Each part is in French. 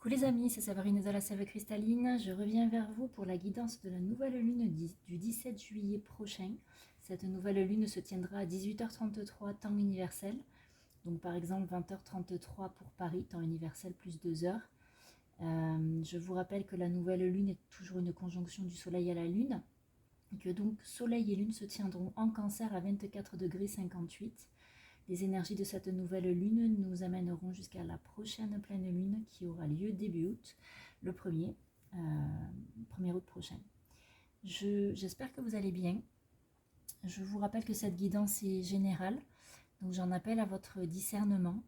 Coucou les amis, c'est Sabrine de la Sève Cristalline. Je reviens vers vous pour la guidance de la nouvelle lune du 17 juillet prochain. Cette nouvelle lune se tiendra à 18h33 temps universel. Donc par exemple 20h33 pour Paris, temps universel plus 2 heures. Je vous rappelle que la nouvelle lune est toujours une conjonction du soleil à la lune. Et que donc soleil et lune se tiendront en cancer à 24 degrés 58. Les énergies de cette nouvelle lune nous amèneront jusqu'à la prochaine pleine lune qui aura lieu début août, le 1er août prochain. J'espère que vous allez bien. Je vous rappelle que cette guidance est générale, donc j'en appelle à votre discernement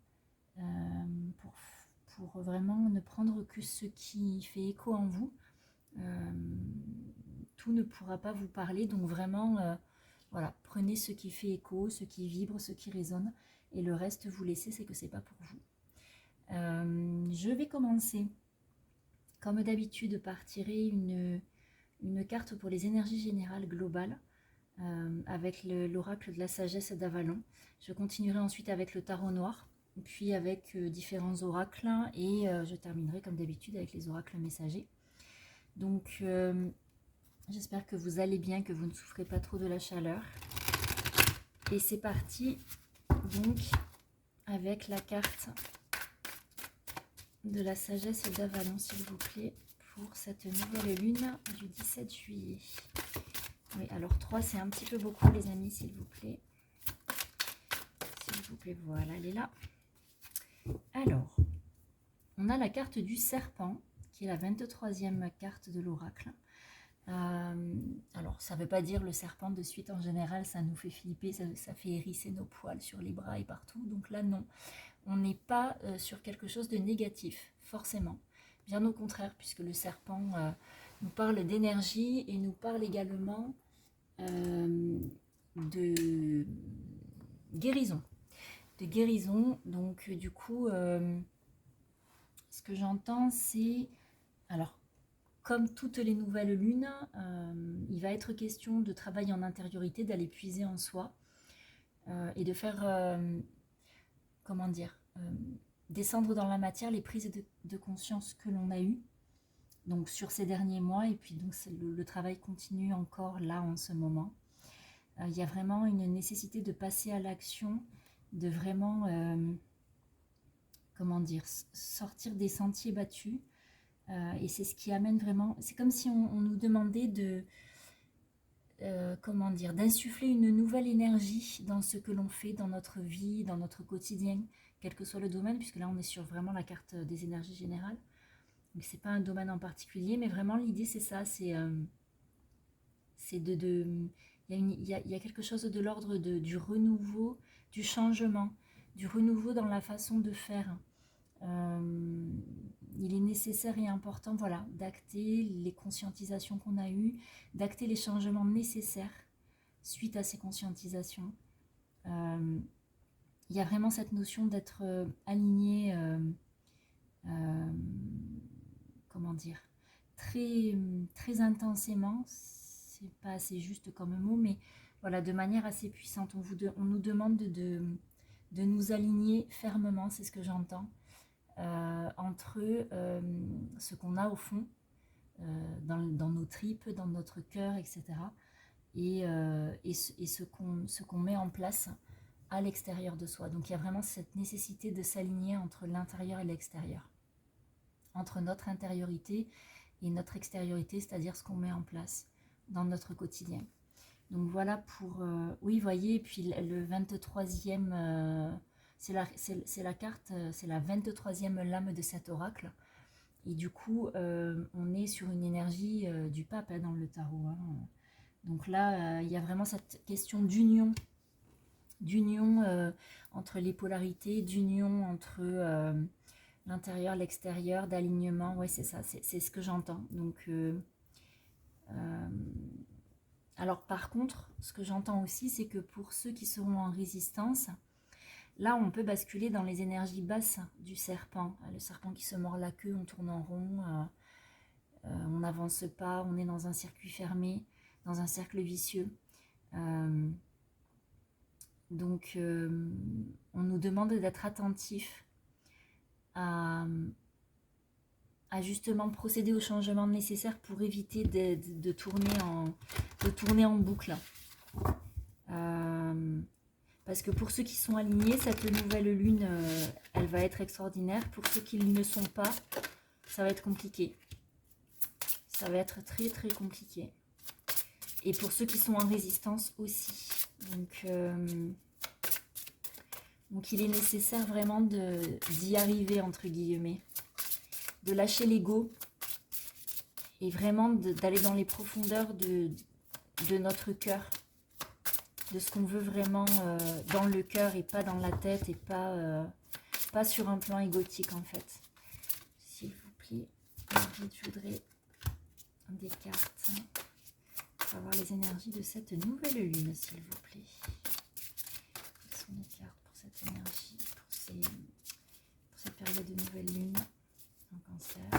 pour vraiment ne prendre que ce qui fait écho en vous. Tout ne pourra pas vous parler, donc vraiment... voilà, prenez ce qui fait écho, ce qui vibre, ce qui résonne, et le reste, vous laissez, c'est que c'est pas pour vous. Je vais commencer, comme d'habitude, par tirer une carte pour les énergies générales globales, avec l'oracle de la sagesse d'Avalon. Je continuerai ensuite avec le tarot noir, puis avec différents oracles, et je terminerai comme d'habitude avec les oracles messagers. Donc... j'espère que vous allez bien, que vous ne souffrez pas trop de la chaleur. Et c'est parti, donc, avec la carte de la sagesse d'Avalon, s'il vous plaît, pour cette nouvelle lune du 17 juillet. Oui, alors 3, c'est un petit peu beaucoup, les amis, s'il vous plaît. S'il vous plaît, voilà, elle est là. Alors, on a la carte du serpent, qui est la 23e carte de l'oracle. Alors, ça ne veut pas dire le serpent de suite, en général, ça nous fait flipper, ça fait hérisser nos poils sur les bras et partout. Donc là, non, on n'est pas sur quelque chose de négatif, forcément. Bien au contraire, puisque le serpent nous parle d'énergie et nous parle également de guérison. Donc, du coup, ce que j'entends, c'est... Alors, comme toutes les nouvelles lunes, il va être question de travail en intériorité, d'aller puiser en soi et de faire, comment dire, descendre dans la matière les prises de conscience que l'on a eues donc sur ces derniers mois, et puis donc le travail continue encore là en ce moment. Il y a vraiment une nécessité de passer à l'action, de vraiment, comment dire, sortir des sentiers battus. Et c'est ce qui amène vraiment, c'est comme si on nous demandait de, comment dire, d'insuffler une nouvelle énergie dans ce que l'on fait, dans notre vie, dans notre quotidien, quel que soit le domaine, puisque là on est sur vraiment la carte des énergies générales. Donc c'est pas un domaine en particulier, mais vraiment l'idée c'est ça, c'est il y a quelque chose de l'ordre du renouveau, du changement, du renouveau dans la façon de faire. Il est nécessaire et important, voilà, d'acter les conscientisations qu'on a eues, d'acter les changements nécessaires suite à ces conscientisations. Il y a vraiment cette notion d'être aligné, comment dire, très, très intensément, c'est pas assez juste comme mot, mais voilà, de manière assez puissante. On nous demande de nous aligner fermement, c'est ce que j'entends. Entre ce qu'on a au fond, dans nos tripes, dans notre cœur, etc. Et ce qu'on met en place à l'extérieur de soi. Donc il y a vraiment cette nécessité de s'aligner entre l'intérieur et l'extérieur. Entre notre intériorité et notre extériorité, c'est-à-dire ce qu'on met en place dans notre quotidien. Donc voilà pour... oui, voyez, et puis le 23e... c'est la carte, c'est la 23e lame de cet oracle. Et du coup, on est sur une énergie du pape dans le tarot. Hein. Donc là, il y a vraiment cette question d'union entre les polarités, d'union entre l'intérieur, l'extérieur, d'alignement. Ouais, c'est ça, c'est ce que j'entends. Donc, alors par contre, ce que j'entends aussi, c'est que pour ceux qui seront en résistance, là, on peut basculer dans les énergies basses du serpent. Le serpent qui se mord la queue, on tourne en rond, on n'avance pas, on est dans un circuit fermé, dans un cercle vicieux. Donc, on nous demande d'être attentif à à justement procéder aux changements nécessaires pour éviter de tourner en boucle. Parce que pour ceux qui sont alignés, cette nouvelle lune, elle va être extraordinaire. Pour ceux qui ne sont pas, ça va être compliqué. Ça va être très très compliqué. Et pour ceux qui sont en résistance aussi. Donc il est nécessaire vraiment d'y arriver, entre guillemets. De lâcher l'ego. Et vraiment d'aller dans les profondeurs de notre cœur. De ce qu'on veut vraiment dans le cœur et pas dans la tête et pas sur un plan égotique en fait. S'il vous plaît, je voudrais des cartes pour avoir les énergies de cette nouvelle lune, s'il vous plaît. Quelles sont les cartes pour cette énergie, pour cette période de nouvelle lune en Cancer?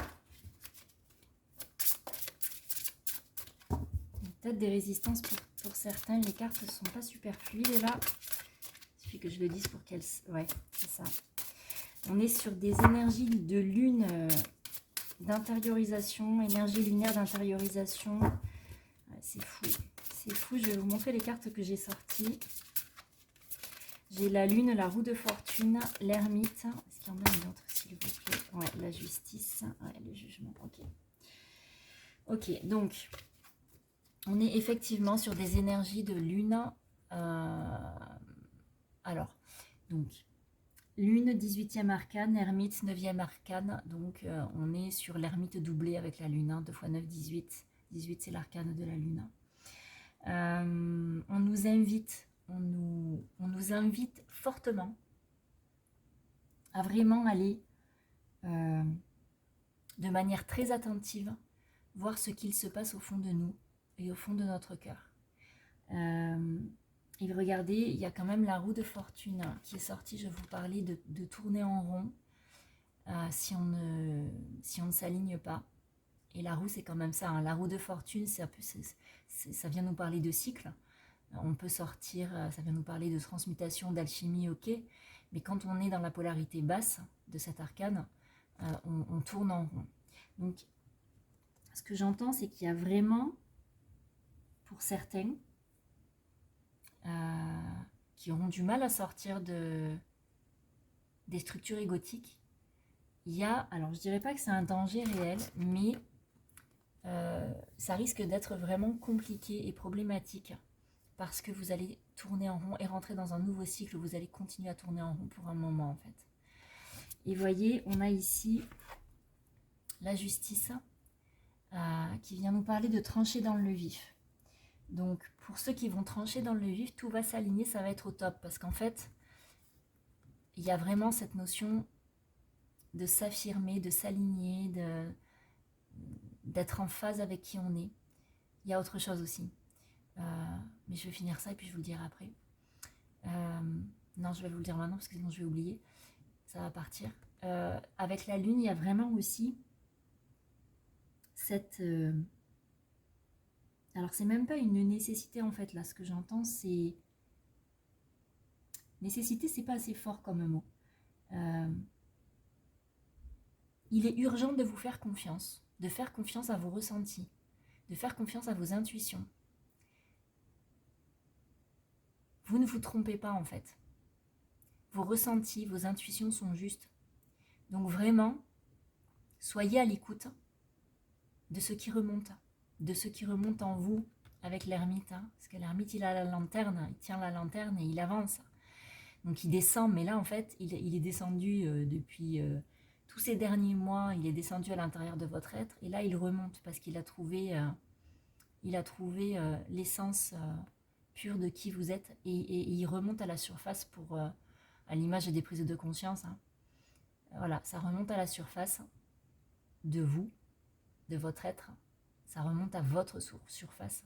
Peut-être des résistances pour certains, les cartes ne sont pas super fluides là. Il suffit que je le dise pour qu'elles... Ouais, c'est ça. On est sur des énergies de lune d'intériorisation, énergie lunaire d'intériorisation. Ouais, c'est fou, c'est fou. Je vais vous montrer les cartes que j'ai sorties. J'ai la lune, la roue de fortune, l'ermite. Est-ce qu'il y en a une autre, s'il vous plaît? Ouais, la justice, ouais, le jugement, ok. Ok, donc... On est effectivement sur des énergies de lune. Alors, donc, lune 18e arcane, ermite 9e arcane. Donc, on est sur l'ermite doublé avec la lune. 2 x 9, 18. 18, c'est l'arcane de la lune. On nous invite, on nous invite fortement à vraiment aller de manière très attentive voir ce qu'il se passe au fond de nous et au fond de notre cœur. Et regardez, il y a quand même la roue de fortune qui est sortie. Je vous parlais de tourner en rond si on ne s'aligne pas. Et la roue, c'est quand même ça. Hein. La roue de fortune, ça vient nous parler de cycle. On peut sortir, ça vient nous parler de transmutation, d'alchimie, ok. Mais quand on est dans la polarité basse de cet arcane, on tourne en rond. Donc, ce que j'entends, c'est qu'il y a vraiment... pour certains, qui auront du mal à sortir des structures égotiques, il y a, alors je dirais pas que c'est un danger réel, mais ça risque d'être vraiment compliqué et problématique, parce que vous allez tourner en rond et rentrer dans un nouveau cycle, vous allez continuer à tourner en rond pour un moment en fait. Et voyez, on a ici la justice qui vient nous parler de trancher dans le vif. Donc, pour ceux qui vont trancher dans le vif, tout va s'aligner, ça va être au top. Parce qu'en fait, il y a vraiment cette notion de s'affirmer, de s'aligner, d'être en phase avec qui on est. Il y a autre chose aussi. Mais je vais finir ça et puis je vous le dirai après. Non, je vais vous le dire maintenant parce que sinon je vais oublier. Ça va partir. Avec la lune, il y a vraiment aussi cette... Alors, c'est même pas une nécessité, en fait, là. Ce que j'entends, c'est... Nécessité, c'est pas assez fort comme mot. Il est urgent de vous faire confiance, de faire confiance à vos ressentis, de faire confiance à vos intuitions. Vous ne vous trompez pas, en fait. Vos ressentis, vos intuitions sont justes. Donc, vraiment, soyez à l'écoute de ce qui remonte en vous avec l'ermite. Hein, parce que l'ermite, il a la lanterne, il tient la lanterne et il avance. Donc il descend, mais là en fait, il est descendu depuis tous ces derniers mois, il est descendu à l'intérieur de votre être, et là il remonte parce qu'il a trouvé, l'essence pure de qui vous êtes, et il remonte à la surface pour, à l'image des prises de conscience. Hein. Voilà, ça remonte à la surface de vous, de votre être, ça remonte à votre surface.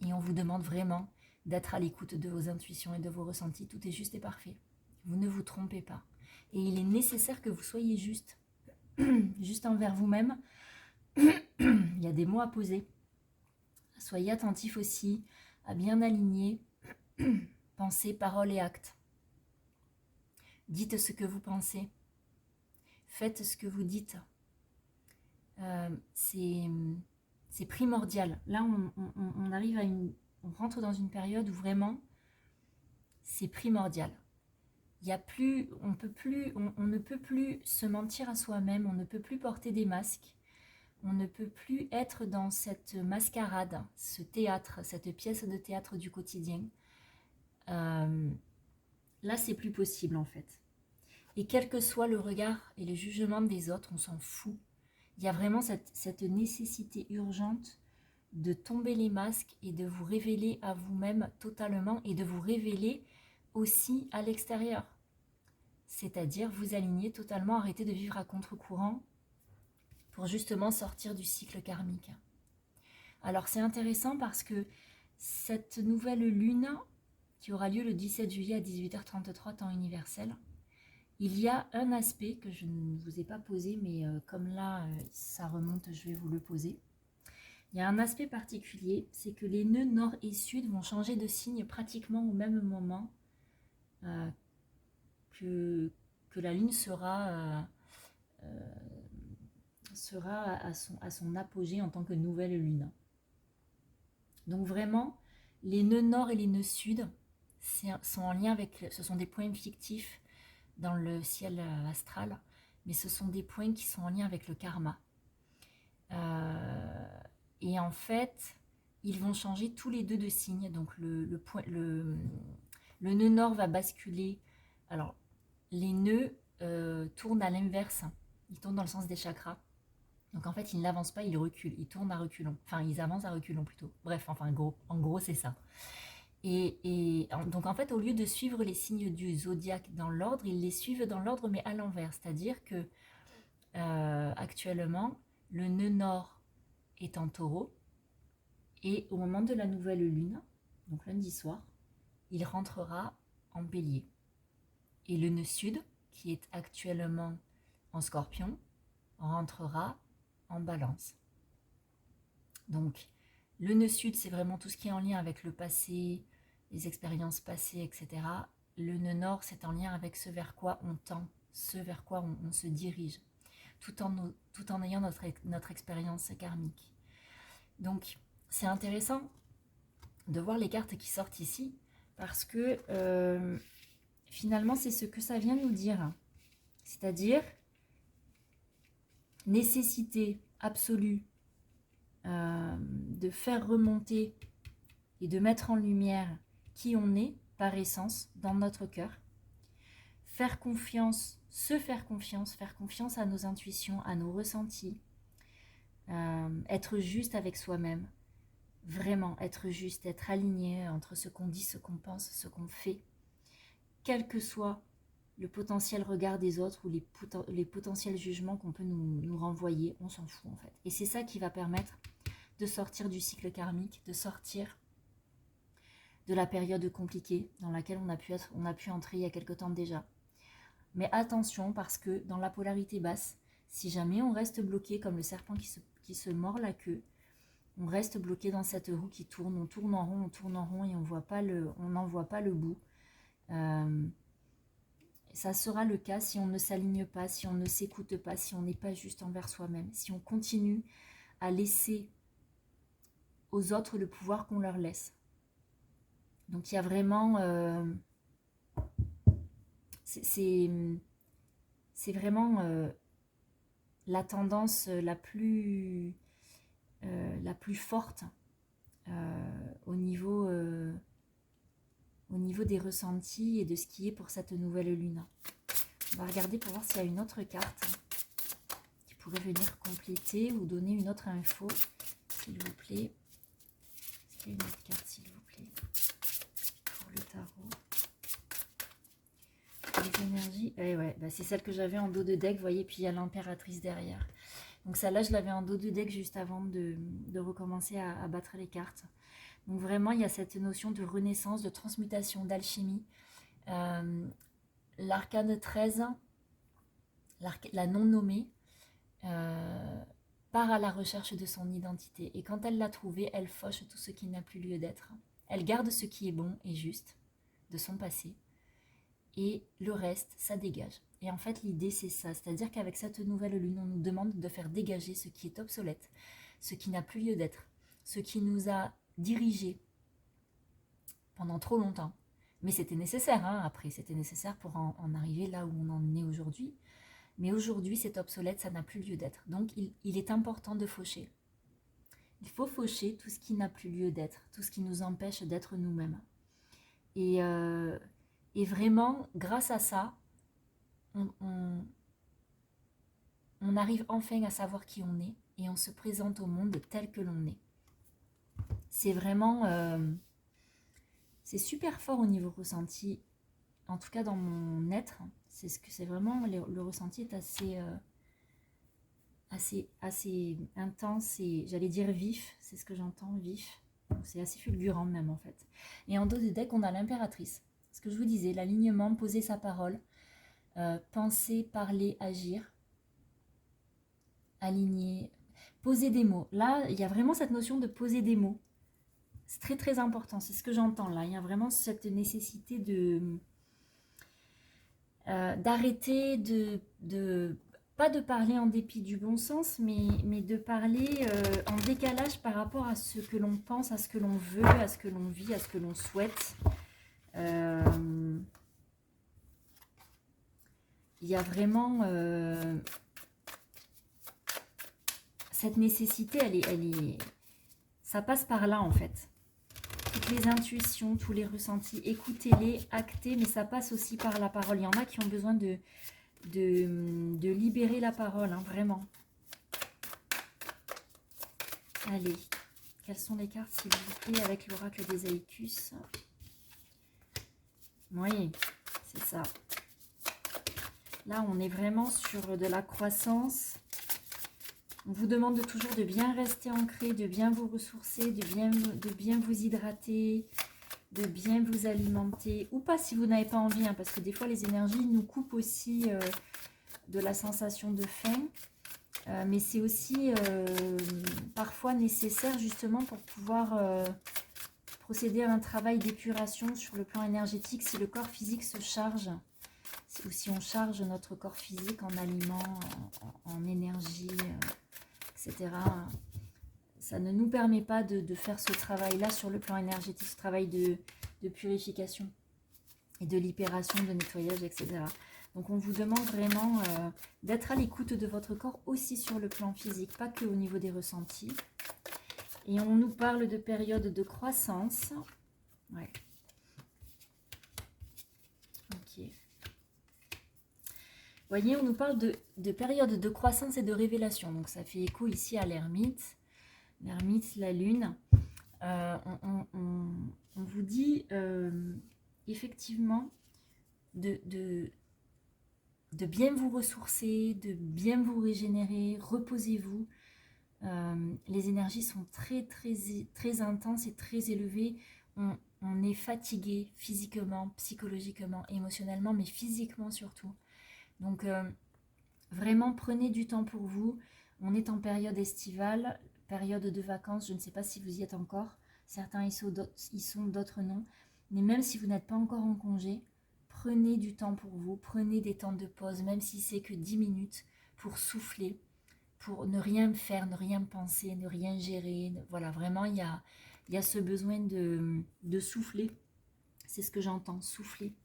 Et on vous demande vraiment d'être à l'écoute de vos intuitions et de vos ressentis. Tout est juste et parfait. Vous ne vous trompez pas. Et il est nécessaire que vous soyez juste. Juste envers vous-même. Il y a des mots à poser. Soyez attentifs aussi à bien aligner pensée, parole et acte. Dites ce que vous pensez. Faites ce que vous dites. c'est primordial. Là, on arrive on rentre dans une période où vraiment c'est primordial. Il y a plus, on ne peut plus se mentir à soi-même, on ne peut plus porter des masques, on ne peut plus être dans cette mascarade, ce théâtre, cette pièce de théâtre du quotidien. Là, c'est plus possible en fait. Et quel que soit le regard et le jugement des autres, on s'en fout. Il y a vraiment cette nécessité urgente de tomber les masques et de vous révéler à vous-même totalement et de vous révéler aussi à l'extérieur. C'est-à-dire vous aligner totalement, arrêter de vivre à contre-courant pour justement sortir du cycle karmique. Alors c'est intéressant parce que cette nouvelle lune qui aura lieu le 17 juillet à 18h33 temps universel, il y a un aspect que je ne vous ai pas posé, mais comme là ça remonte, je vais vous le poser. Il y a un aspect particulier, c'est que les nœuds nord et sud vont changer de signe pratiquement au même moment que la lune sera à son apogée en tant que nouvelle lune. Donc vraiment, les nœuds nord et les nœuds sud sont en lien avec, ce sont des points fictifs dans le ciel astral, mais ce sont des points qui sont en lien avec le karma. Et en fait, ils vont changer tous les deux de signe. Donc le nœud nord va basculer. Alors, les nœuds tournent à l'inverse. Ils tournent dans le sens des chakras. Donc en fait, ils n'avancent pas, ils reculent. Ils tournent à reculons. Enfin, ils avancent à reculons plutôt. Bref, enfin, en gros, c'est ça. Et donc en fait, au lieu de suivre les signes du zodiaque dans l'ordre, ils les suivent dans l'ordre mais à l'envers. C'est-à-dire que actuellement, le nœud nord est en taureau et au moment de la nouvelle lune, donc lundi soir, il rentrera en bélier. Et le nœud sud, qui est actuellement en scorpion, rentrera en balance. Donc le nœud sud, c'est vraiment tout ce qui est en lien avec le passé, les expériences passées, etc. Le nœud nord, c'est en lien avec ce vers quoi on tend, ce vers quoi on se dirige, tout en ayant notre expérience karmique. Donc, c'est intéressant de voir les cartes qui sortent ici, parce que finalement, c'est ce que ça vient nous dire. C'est-à-dire, nécessité absolue de faire remonter et de mettre en lumière qui on est par essence dans notre cœur. Faire confiance à nos intuitions, à nos ressentis, être juste avec soi-même, vraiment être juste, être aligné entre ce qu'on dit, ce qu'on pense, ce qu'on fait, quel que soit le potentiel regard des autres ou les potentiels jugements qu'on peut nous renvoyer, on s'en fout en fait. Et c'est ça qui va permettre de sortir du cycle karmique, de sortir de la période compliquée dans laquelle on a pu entrer il y a quelque temps déjà. Mais attention, parce que dans la polarité basse, si jamais on reste bloqué comme le serpent qui se mord la queue, on reste bloqué dans cette roue qui tourne, on tourne en rond et on n'en voit pas le bout. Ça sera le cas si on ne s'aligne pas, si on ne s'écoute pas, si on n'est pas juste envers soi-même, si on continue à laisser aux autres le pouvoir qu'on leur laisse. Donc il y a vraiment... c'est vraiment la tendance la plus forte au niveau des ressentis et de ce qui est pour cette nouvelle lune. On va regarder pour voir s'il y a une autre carte qui pourrait venir compléter ou donner une autre info, s'il vous plaît. Est-ce qu'il y a une autre carte, s'il vous plaît, pour le tarot? Les énergies, ouais, bah c'est celle que j'avais en dos de deck, vous voyez, puis il y a l'impératrice derrière. Donc celle-là, je l'avais en dos de deck juste avant de recommencer à battre les cartes. Donc vraiment, il y a cette notion de renaissance, de transmutation, d'alchimie. L'arcane 13, la non-nommée, part à la recherche de son identité. Et quand elle l'a trouvée, elle fauche tout ce qui n'a plus lieu d'être. Elle garde ce qui est bon et juste de son passé. Et le reste, ça dégage. Et en fait, l'idée, c'est ça. C'est-à-dire qu'avec cette nouvelle lune, on nous demande de faire dégager ce qui est obsolète, ce qui n'a plus lieu d'être, ce qui nous a dirigés pendant trop longtemps. Mais c'était nécessaire, hein, après, c'était nécessaire pour en arriver là où on en est aujourd'hui. Mais aujourd'hui, c'est obsolète, ça n'a plus lieu d'être. Donc, il est important de faucher. Il faut faucher tout ce qui n'a plus lieu d'être, tout ce qui nous empêche d'être nous-mêmes. Et vraiment, grâce à ça, on arrive enfin à savoir qui on est et on se présente au monde tel que l'on est. C'est vraiment... c'est super fort au niveau ressenti, en tout cas dans mon être. C'est vraiment... Le ressenti est assez intense et j'allais dire vif, c'est ce que j'entends, vif. C'est assez fulgurant même en fait. Et en dos de deck, on a l'impératrice. Ce que je vous disais, l'alignement, poser sa parole, penser, parler, agir, aligner, poser des mots. Là, il y a vraiment cette notion de poser des mots. C'est très très important, c'est ce que j'entends là. Il y a vraiment cette nécessité d'arrêter pas de parler en dépit du bon sens, mais de parler en décalage par rapport à ce que l'on pense, à ce que l'on veut, à ce que l'on vit, à ce que l'on souhaite. Il y a vraiment cette nécessité, ça passe par là en fait. Toutes les intuitions, tous les ressentis, écoutez-les, actez, mais ça passe aussi par la parole. Il y en a qui ont besoin de libérer la parole, hein, vraiment. Allez, quelles sont les cartes s'il vous plaît avec l'oracle des Aïcus? Oui, c'est ça. Là, on est vraiment sur de la croissance. On vous demande toujours de bien rester ancré, de bien vous ressourcer, de bien vous hydrater, de bien vous alimenter. Ou pas si vous n'avez pas envie, hein, parce que des fois, les énergies nous coupent aussi de la sensation de faim. Mais c'est aussi parfois nécessaire justement pour pouvoir procéder à un travail d'épuration sur le plan énergétique si le corps physique se charge. Ou si on charge notre corps physique en aliments, en énergie, etc. Ça ne nous permet pas de faire ce travail-là sur le plan énergétique, ce travail de purification et de libération, de nettoyage, etc. Donc on vous demande vraiment d'être à l'écoute de votre corps aussi sur le plan physique, pas que au niveau des ressentis. Et on nous parle de période de croissance. Ouais. Ok. Vous voyez, on nous parle de période de croissance et de révélation. Donc ça fait écho ici à l'ermite. L'ermite, la lune. On vous dit effectivement de bien vous ressourcer, de bien vous régénérer. Reposez-vous. Les énergies sont très, très, très intenses et très élevées. On est fatigué physiquement, psychologiquement, émotionnellement, mais physiquement surtout. Donc, vraiment, prenez du temps pour vous. On est en période estivale, période de vacances. Je ne sais pas si vous y êtes encore. Certains y sont, d'autres non. Mais même si vous n'êtes pas encore en congé, prenez du temps pour vous. Prenez des temps de pause, même si c'est que 10 minutes, pour souffler, pour ne rien faire, ne rien penser, ne rien gérer. Voilà, vraiment, il y a ce besoin de souffler. C'est ce que j'entends, souffler.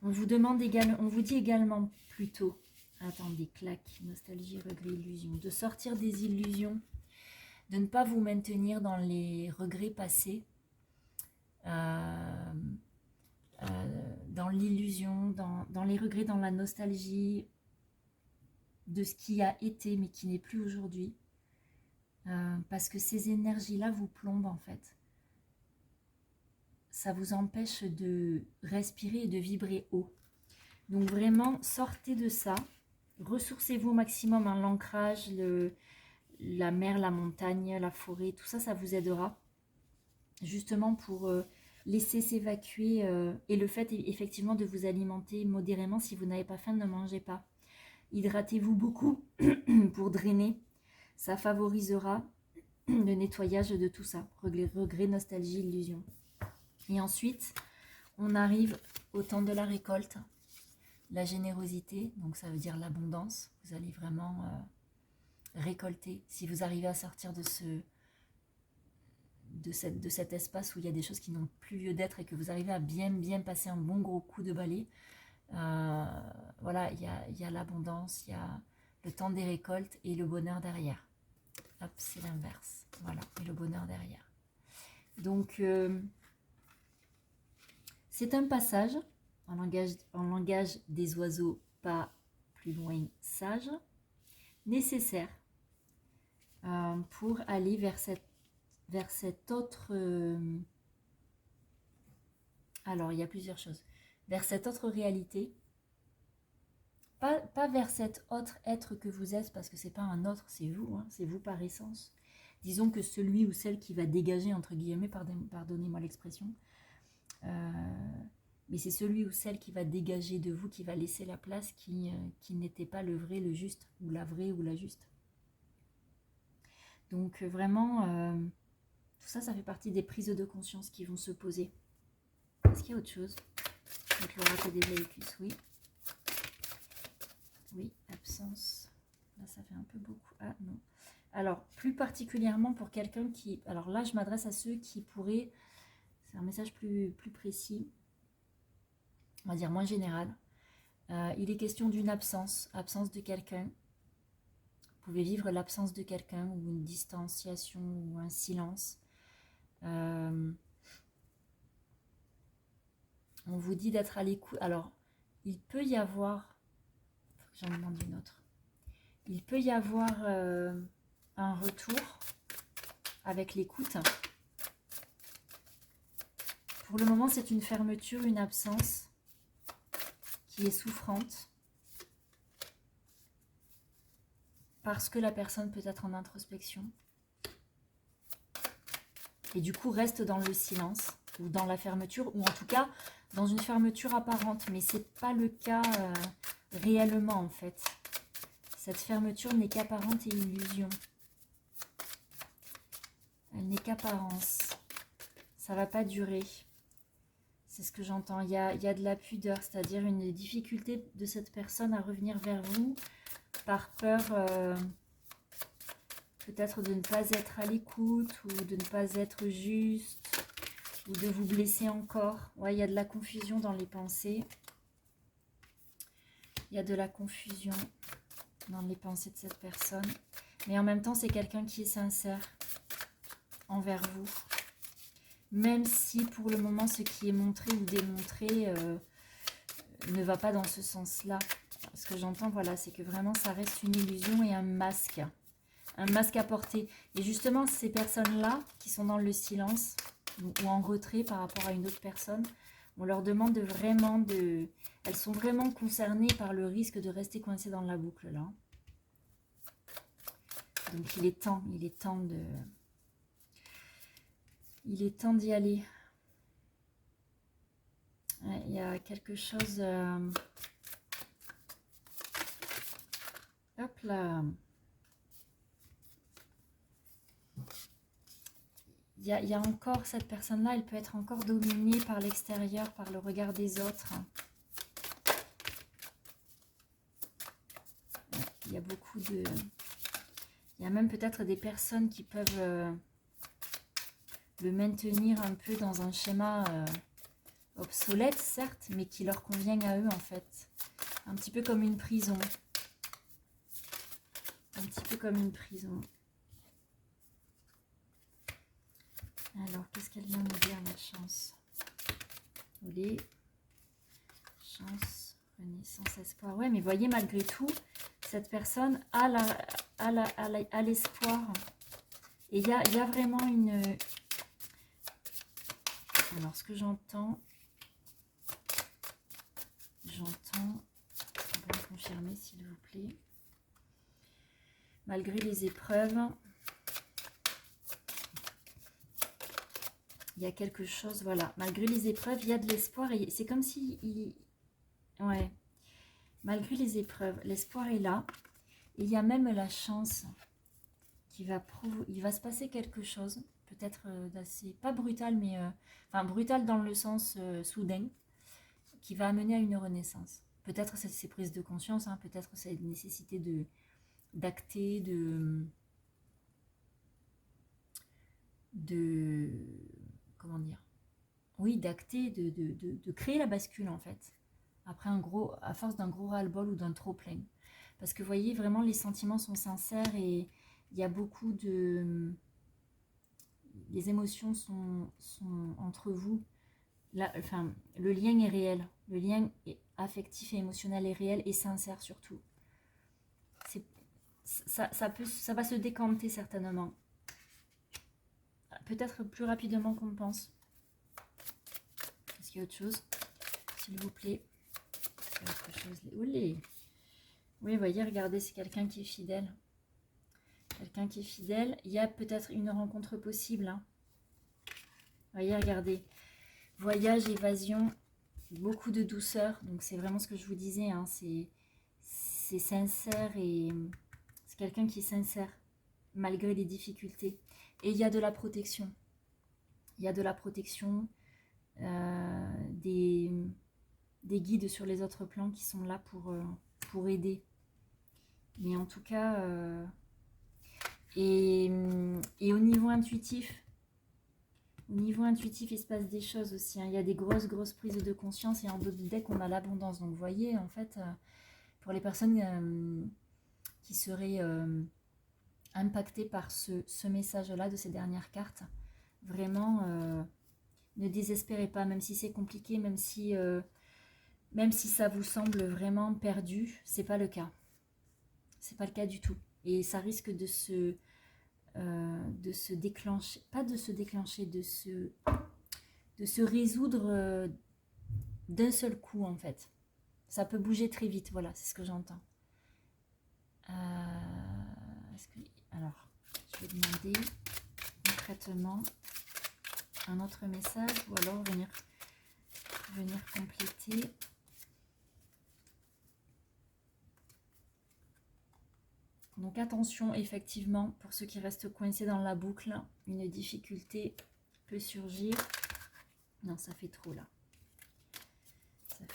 On vous dit également plutôt, attendez, clac, nostalgie, regret, illusion, de sortir des illusions, de ne pas vous maintenir dans les regrets passés, dans l'illusion, dans les regrets, dans la nostalgie de ce qui a été mais qui n'est plus aujourd'hui, parce que ces énergies-là vous plombent en fait. Ça vous empêche de respirer et de vibrer haut. Donc vraiment, sortez de ça. Ressourcez-vous au maximum. Hein, l'ancrage, la mer, la montagne, la forêt, tout ça, ça vous aidera. Justement pour laisser s'évacuer. Et le fait, effectivement, de vous alimenter modérément. Si vous n'avez pas faim, ne mangez pas. Hydratez-vous beaucoup pour drainer. Ça favorisera le nettoyage de tout ça. Regret, nostalgie, illusion. Et ensuite, on arrive au temps de la récolte. la générosité, donc ça veut dire l'abondance. Vous allez vraiment récolter. Si vous arrivez à sortir de cet espace où il y a des choses qui n'ont plus lieu d'être et que vous arrivez à bien passer un bon gros coup de balai, voilà, il y a l'abondance, il y a le temps des récoltes et le bonheur derrière. Hop, c'est l'inverse. Voilà, et le bonheur derrière. Donc, c'est un passage en langage des oiseaux, pas plus loin sage, nécessaire pour aller vers cette autre... alors, il y a plusieurs choses. Vers cette autre réalité. Pas vers cet autre être que vous êtes, parce que c'est pas un autre, c'est vous, hein, c'est vous par essence. Disons que celui ou celle qui va dégager, entre guillemets, pardonnez-moi l'expression, mais c'est celui ou celle qui va dégager de vous, qui va laisser la place, qui n'était pas le vrai, le juste, ou la vraie ou la juste. Donc vraiment, tout ça, ça fait partie des prises de conscience qui vont se poser. Est-ce qu'il y a autre chose? Avec l'oracle des Blaicus, oui. Oui, absence. Là, ça fait un peu beaucoup. Ah, non. Alors, plus particulièrement pour quelqu'un qui... Alors là, je m'adresse à ceux qui pourraient... C'est un message plus précis. On va dire moins général. Il est question d'une absence. Absence de quelqu'un. Vous pouvez vivre l'absence de quelqu'un ou une distanciation ou un silence. On vous dit d'être à l'écoute. Alors, il peut y avoir... J'en demande une autre. Il peut y avoir un retour avec l'écoute. Pour le moment, c'est une fermeture, une absence qui est souffrante. Parce que la personne peut être en introspection. Et du coup, reste dans le silence ou dans la fermeture, ou en tout cas, dans une fermeture apparente. Mais ce n'est pas le cas réellement, en fait. Cette fermeture n'est qu'apparente et illusion. Elle n'est qu'apparence. Ça ne va pas durer. C'est ce que j'entends. Il y a de la pudeur, c'est-à-dire une difficulté de cette personne à revenir vers vous par peur peut-être de ne pas être à l'écoute ou de ne pas être juste ou de vous blesser encore. Ouais, il y a de la confusion dans les pensées. Il y a de la confusion dans les pensées de cette personne. Mais en même temps, c'est quelqu'un qui est sincère envers vous. Même si pour le moment, ce qui est montré ou démontré ne va pas dans ce sens-là. Ce que j'entends, voilà, c'est que vraiment, ça reste une illusion et un masque. Un masque à porter. Et justement, ces personnes-là, qui sont dans le silence ou en retrait par rapport à une autre personne, on leur demande vraiment de... Elles sont vraiment concernées par le risque de rester coincées dans la boucle, là. Donc, il est temps de... Il est temps d'y aller. Il y a quelque chose... Hop là. Il y a encore cette personne-là, elle peut être encore dominée par l'extérieur, par le regard des autres. Il y a beaucoup de... Il y a même peut-être des personnes qui peuvent le maintenir un peu dans un schéma obsolète, certes, mais qui leur convient à eux, en fait. Un petit peu comme une prison. Un petit peu comme une prison. Alors, qu'est-ce qu'elle vient nous dire, la chance? Olé. Chance, renaissance, espoir. Ouais, mais voyez, malgré tout, cette personne a l'espoir. Et il y a vraiment une... Alors, ce que j'entends... on va me confirmer, s'il vous plaît. Malgré les épreuves... Il y a quelque chose, voilà. Malgré les épreuves, il y a de l'espoir. Et c'est comme si... Ouais. Malgré les épreuves, l'espoir est là. Et il y a même la chance qui va... Il va se passer quelque chose. Peut-être d'assez... Pas brutal, mais... enfin, brutal dans le sens soudain. Qui va amener à une renaissance. peut-être ces prises de conscience, hein, peut-être cette nécessité d'acter, comment dire, oui, d'acter, de créer la bascule en fait, après à force d'un gros ras-le-bol ou d'un trop plein. Parce que vous voyez, vraiment les sentiments sont sincères et il y a beaucoup les émotions sont entre vous. Là, enfin, le lien est réel, le lien affectif et émotionnel est réel et sincère surtout. Ça va se décanter certainement. Peut-être plus rapidement qu'on pense. Est-ce qu'il y a autre chose? S'il vous plaît. Il y a autre chose. Oulé. Oui, voyez, regardez, c'est quelqu'un qui est fidèle. Quelqu'un qui est fidèle. Il y a peut-être une rencontre possible. Hein. Voyez, regardez. Voyage, évasion, beaucoup de douceur. Donc c'est vraiment ce que je vous disais. Hein. C'est sincère et c'est quelqu'un qui est sincère malgré les difficultés. Et il y a de la protection. Il y a de la protection, des guides sur les autres plans qui sont là pour aider. Mais en tout cas, et au niveau intuitif, il se passe des choses aussi. Hein. Il y a des grosses prises de conscience et en dos du deck, on a l'abondance. Donc vous voyez, en fait, pour les personnes qui seraient impactées par ce message-là de ces dernières cartes, vraiment, ne désespérez pas, même si c'est compliqué, même si ça vous semble vraiment perdu, c'est pas le cas. C'est pas le cas du tout. Et ça risque de se déclencher, pas de se déclencher, de se résoudre d'un seul coup en fait. Ça peut bouger très vite, voilà, c'est ce que j'entends. Alors, je vais demander concrètement un autre message ou alors venir compléter. Donc attention, effectivement, pour ceux qui restent coincés dans la boucle, une difficulté peut surgir. Non, ça fait trop là. Ça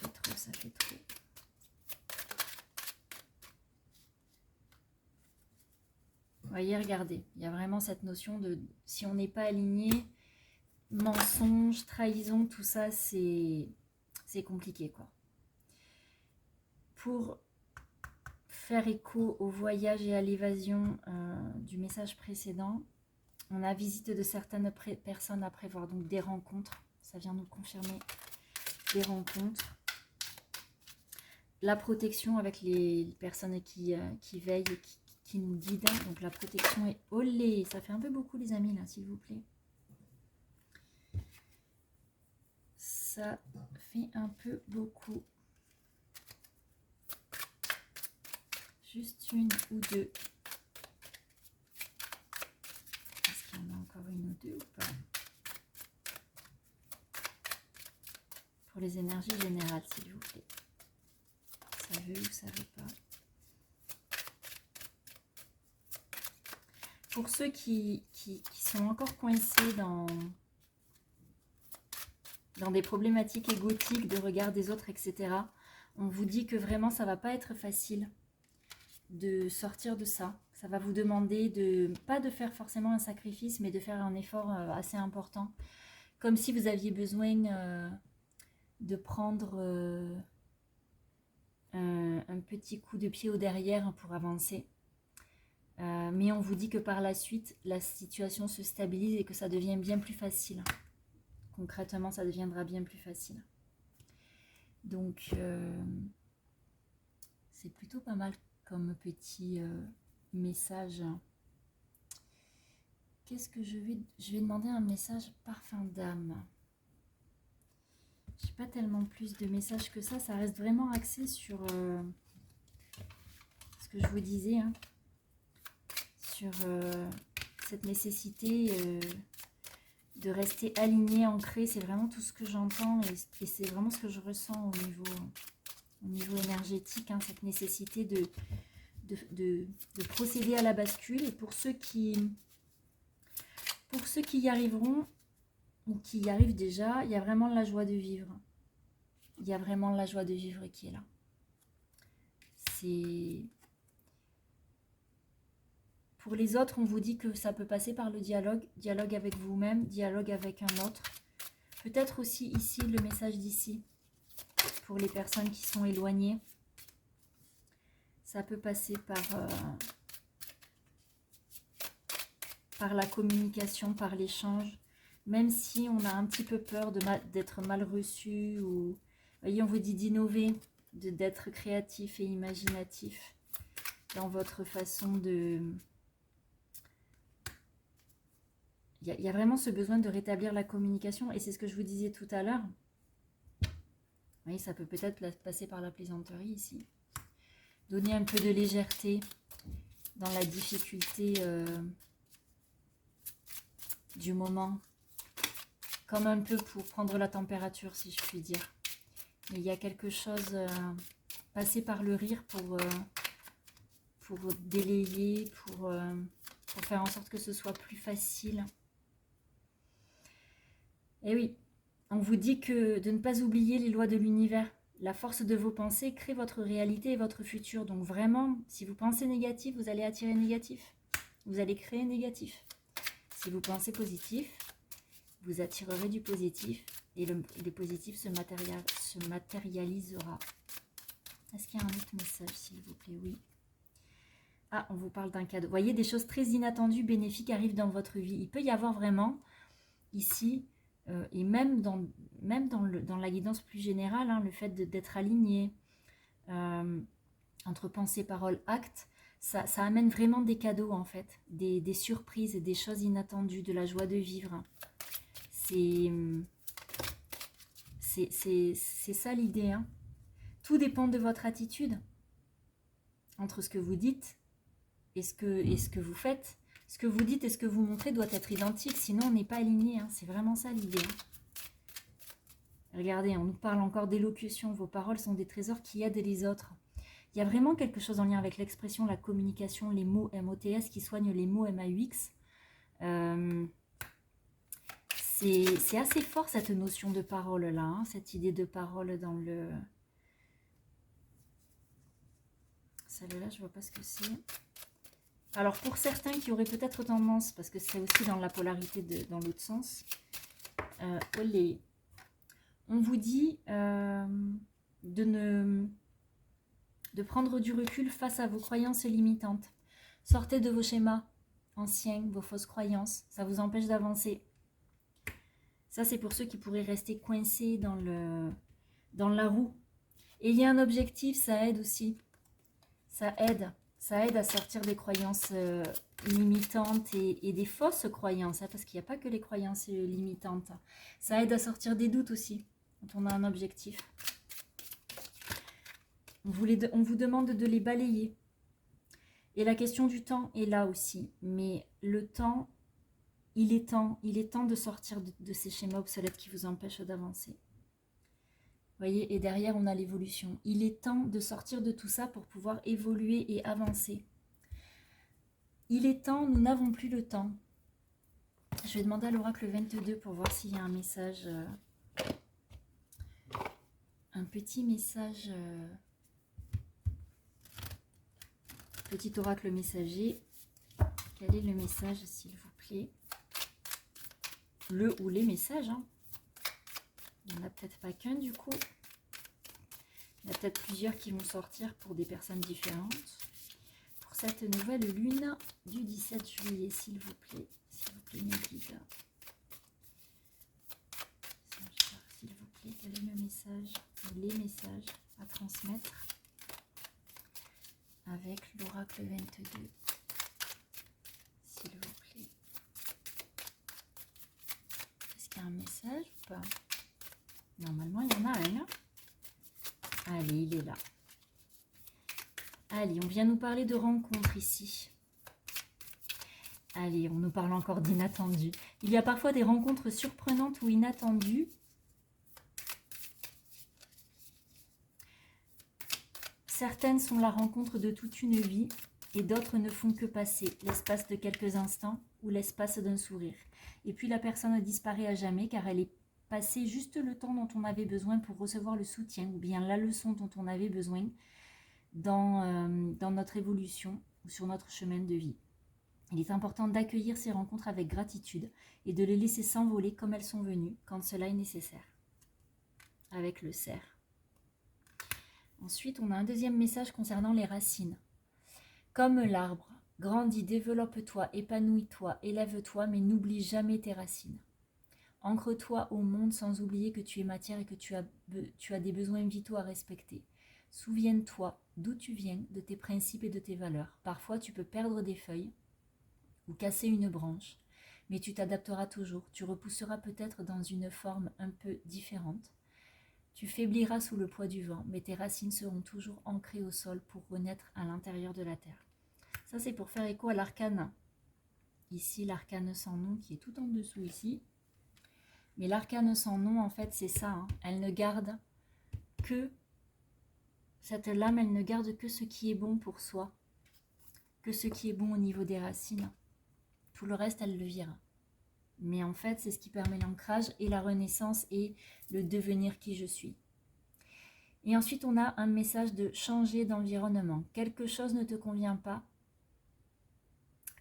fait trop. Vous voyez, regardez, il y a vraiment cette notion de si on n'est pas aligné, mensonge, trahison, tout ça, c'est compliqué quoi. Pour faire écho au voyage et à l'évasion du message précédent, on a visite de certaines personnes à prévoir, donc des rencontres, ça vient nous confirmer des rencontres. La protection avec les personnes qui veillent et qui nous guident, donc la protection est olé, ça fait un peu beaucoup les amis là, s'il vous plaît. Ça fait un peu beaucoup. Juste une ou deux. Est-ce qu'il y en a encore une ou deux ou pas? Pour les énergies générales, s'il vous plaît. Ça veut ou ça veut pas? Pour ceux qui sont encore coincés dans des problématiques égotiques, de regard des autres, etc., on vous dit que vraiment, ça ne va pas être facile de sortir de ça. Ça va vous demander pas de faire forcément un sacrifice, mais de faire un effort assez important. Comme si vous aviez besoin de prendre un petit coup de pied au derrière pour avancer. Mais on vous dit que par la suite, la situation se stabilise et que ça devient bien plus facile. Concrètement, ça deviendra bien plus facile. Donc, c'est plutôt pas mal comme petit message. Qu'est-ce que je vais demander un message parfum d'âme. Je n'ai pas tellement plus de messages que ça. Ça reste vraiment axé sur ce que je vous disais, hein, sur cette nécessité de rester aligné, ancré. C'est vraiment tout ce que j'entends et c'est vraiment ce que je ressens au niveau énergétique, hein, cette nécessité de procéder à la bascule. Et pour ceux qui y arriveront ou qui y arrivent déjà, il y a vraiment la joie de vivre. Il y a vraiment la joie de vivre qui est là. c'est... Pour les autres, on vous dit que ça peut passer par le dialogue. Dialogue avec vous-même, dialogue avec un autre. Peut-être aussi ici, le message d'ici. Pour les personnes qui sont éloignées. Ça peut passer par la communication, par l'échange. Même si on a un petit peu peur d'être mal reçu. Ou, vous voyez, on vous dit d'innover, d'être créatif et imaginatif dans votre façon de... Il y a vraiment ce besoin de rétablir la communication. Et c'est ce que je vous disais tout à l'heure. Vous voyez, ça peut peut-être passer par la plaisanterie ici. Donner un peu de légèreté dans la difficulté du moment. Comme un peu pour prendre la température, si je puis dire. Mais il y a quelque chose... passer par le rire pour délayer, pour faire en sorte que ce soit plus facile. Et oui, on vous dit que de ne pas oublier les lois de l'univers. La force de vos pensées crée votre réalité et votre futur. Donc vraiment, si vous pensez négatif, vous allez attirer négatif. Vous allez créer négatif. Si vous pensez positif, vous attirerez du positif. Et le positif se matérialisera. Est-ce qu'il y a un autre message, s'il vous plaît? Oui. Ah, on vous parle d'un cadeau. Vous voyez, des choses très inattendues, bénéfiques arrivent dans votre vie. Il peut y avoir vraiment, ici, et même dans la guidance plus générale, hein, le fait d'être aligné entre pensée, parole, acte, ça amène vraiment des cadeaux, en fait. Des surprises, des choses inattendues, de la joie de vivre. C'est ça l'idée, hein. Tout dépend de votre attitude entre ce que vous dites et ce que vous faites. Ce que vous dites et ce que vous montrez doit être identique, sinon on n'est pas aligné. Hein. C'est vraiment ça l'idée. Hein. Regardez, on nous parle encore d'élocution. Vos paroles sont des trésors qui aident les autres. Il y a vraiment quelque chose en lien avec l'expression, la communication, les mots MOTS qui soignent les mots MAUX. C'est assez fort cette notion de parole-là, hein, cette idée de parole dans le... Celle-là, je ne vois pas ce que c'est. Alors, pour certains qui auraient peut-être tendance, parce que c'est aussi dans la polarité dans l'autre sens, on vous dit de prendre du recul face à vos croyances limitantes. Sortez de vos schémas anciens, vos fausses croyances. Ça vous empêche d'avancer. Ça, c'est pour ceux qui pourraient rester coincés dans la roue. Et il y a un objectif, ça aide aussi. Ça aide à sortir des croyances limitantes et des fausses croyances, hein, parce qu'il n'y a pas que les croyances limitantes. Ça aide à sortir des doutes aussi, quand on a un objectif. On vous demande de les balayer. Et la question du temps est là aussi. Mais le temps, il est temps de sortir de ces schémas obsolètes qui vous empêchent d'avancer. Vous voyez, et derrière, on a l'évolution. Il est temps de sortir de tout ça pour pouvoir évoluer et avancer. Il est temps, nous n'avons plus le temps. Je vais demander à l'oracle 22 pour voir s'il y a un message, un petit message, petit oracle messager. Quel est le message, s'il vous plaît? Le ou les messages, hein. Il n'y en a peut-être pas qu'un du coup. Il y a peut-être plusieurs qui vont sortir pour des personnes différentes. Pour cette nouvelle lune du 17 juillet, s'il vous plaît, mes guides. S'il vous plaît, quel est le message, les messages à transmettre avec l'oracle 22, s'il vous plaît. Est-ce qu'il y a un message ou pas? Normalement, il y en a un. Allez, il est là. Allez, on vient nous parler de rencontres ici. Allez, on nous parle encore d'inattendu. Il y a parfois des rencontres surprenantes ou inattendues. Certaines sont la rencontre de toute une vie et d'autres ne font que passer l'espace de quelques instants ou l'espace d'un sourire. Et puis la personne disparaît à jamais car elle est passée juste le temps dont on avait besoin pour recevoir le soutien ou bien la leçon dont on avait besoin. dans notre évolution ou sur notre chemin de vie. Il est important d'accueillir ces rencontres avec gratitude et de les laisser s'envoler comme elles sont venues quand cela est nécessaire. Avec le cerf. Ensuite, on a un deuxième message concernant les racines. Comme l'arbre, grandis, développe-toi, épanouis-toi, élève-toi, mais n'oublie jamais tes racines. Ancre-toi au monde sans oublier que tu es matière et que tu as des besoins vitaux à respecter. Souviens-toi d'où tu viens, de tes principes et de tes valeurs. Parfois, tu peux perdre des feuilles ou casser une branche, mais tu t'adapteras toujours. Tu repousseras peut-être dans une forme un peu différente. Tu faibliras sous le poids du vent, mais tes racines seront toujours ancrées au sol pour renaître à l'intérieur de la terre. Ça, c'est pour faire écho à l'arcane. Ici, l'arcane sans nom qui est tout en dessous ici. Mais l'arcane sans nom, en fait, c'est ça. Hein. Elle ne garde que, cette lame, elle ne garde que ce qui est bon pour soi, que ce qui est bon au niveau des racines. Tout le reste, elle le vire. Mais en fait, c'est ce qui permet l'ancrage et la renaissance et le devenir qui je suis. Et ensuite, on a un message de changer d'environnement. Quelque chose ne te convient pas.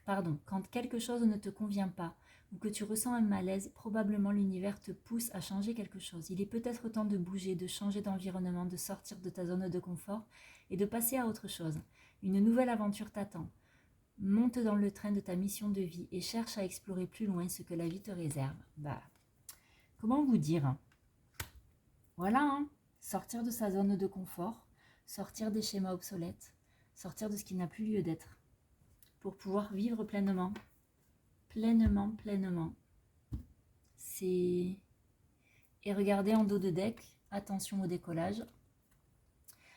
Pardon, quand quelque chose ne te convient pas ou que tu ressens un malaise, probablement l'univers te pousse à changer quelque chose. Il est peut-être temps de bouger, de changer d'environnement, de sortir de ta zone de confort et de passer à autre chose. Une nouvelle aventure t'attend. Monte dans le train de ta mission de vie et cherche à explorer plus loin ce que la vie te réserve. Bah, comment vous dire? Voilà, hein, sortir de sa zone de confort, sortir des schémas obsolètes, sortir de ce qui n'a plus lieu d'être, pour pouvoir vivre pleinement. Pleinement. Et regardez en dos de deck, attention au décollage.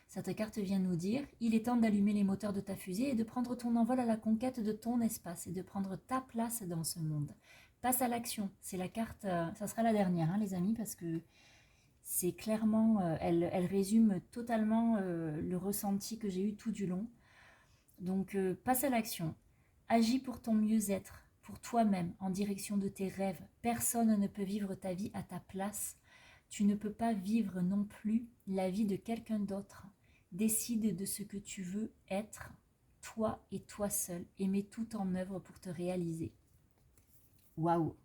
Cette carte vient nous dire, il est temps d'allumer les moteurs de ta fusée et de prendre ton envol à la conquête de ton espace et de prendre ta place dans ce monde. Passe à l'action, c'est la carte, ça sera la dernière, hein, les amis, parce que c'est clairement, elle résume totalement le ressenti que j'ai eu tout du long. Donc, passe à l'action, agis pour ton mieux-être, pour toi-même, en direction de tes rêves. Personne ne peut vivre ta vie à ta place. Tu ne peux pas vivre non plus la vie de quelqu'un d'autre. Décide de ce que tu veux être, toi et toi seul, et mets tout en œuvre pour te réaliser. Waouh!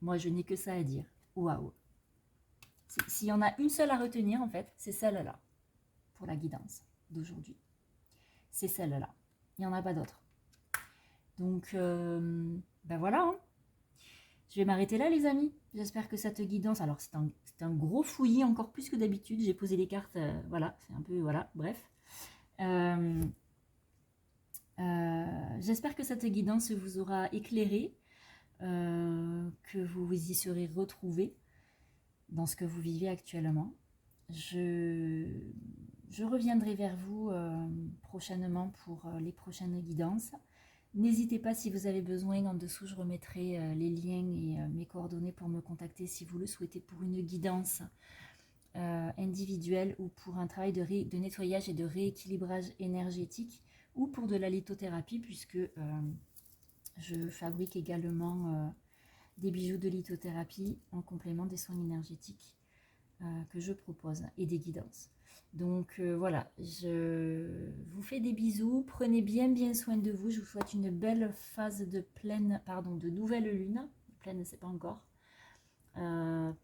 Moi, je n'ai que ça à dire. Waouh! S'il y en a une seule à retenir, en fait, c'est celle-là, pour la guidance d'aujourd'hui. C'est celle-là. Il n'y en a pas d'autre. Donc, ben voilà. Hein. Je vais m'arrêter là, les amis. J'espère que cette guidance... Alors, c'est un gros fouillis, encore plus que d'habitude. J'ai posé les cartes, voilà, c'est un peu... Voilà, bref. J'espère que cette guidance vous aura éclairé, que vous vous y serez retrouvés dans ce que vous vivez actuellement. Je reviendrai vers vous prochainement pour les prochaines guidances. N'hésitez pas, si vous avez besoin, en dessous je remettrai les liens et mes coordonnées pour me contacter si vous le souhaitez pour une guidance individuelle ou pour un travail de nettoyage et de rééquilibrage énergétique ou pour de la lithothérapie puisque je fabrique également des bijoux de lithothérapie en complément des soins énergétiques que je propose et des guidances. Donc voilà, je vous fais des bisous, prenez bien soin de vous, je vous souhaite une belle phase de de nouvelle lune, pleine c'est pas encore.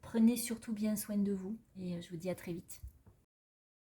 Prenez surtout bien soin de vous et je vous dis à très vite.